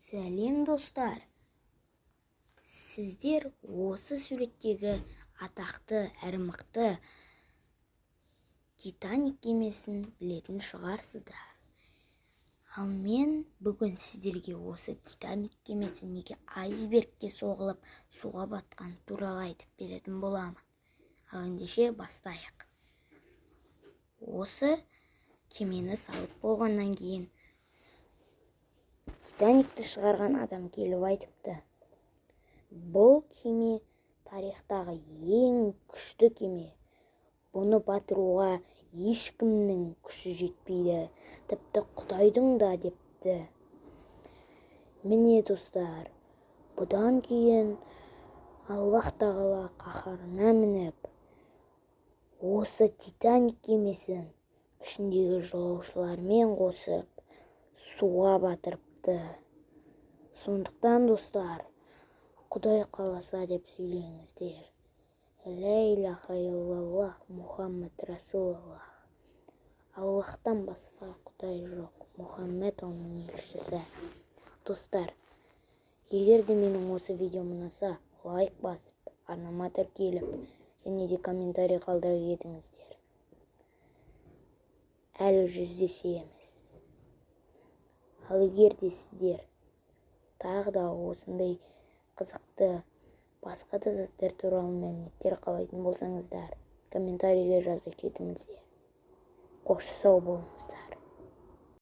Сәлем достар, сіздер осы суреттегі атақты әрі мықты Титаник кемесін білетін шығарсыздар. Ал мен бүгін сіздерге осы Титаник кемесі неге айсбергке соғылып суға батқан туралы айтып беретін боламын. Ал ендеше бастайық. Осы кемені салып болғаннан кейін Титаникті шығарған адам келіп айтыпты: бұл кеме тарихтағы ең күшті кеме. Бұны батыруға ешкімнің күші жетпейді, тіпті Құдайдың да, депті. Міне достар, бұдан кейін Аллах тағала қаһарына мініп, осы Титаник кемесін ішіндегі жолаушылармен қосып суға батырыпты. Сондықтан достар, Құдай қаласа деп сөйлеңіздер. Ла иляха иллаллах Мұхаммед Расулаллах. Аллахтан басқа Құдай жоқ, Мұхаммед оның елшісі. Достар, егер де менің осы видеом ұнаса, лайк басып, арнама тіркеліп, және де комментарий қалдырып кетіңіздер. Әлі жүздесеміз. Ал егер де сіздер тағы да осындай қызықты басқа да заттар туралы мәліметтер қалайтын болсаңыздар, комментарийге жазып кетіңіздер. Қош сау болыңыздар.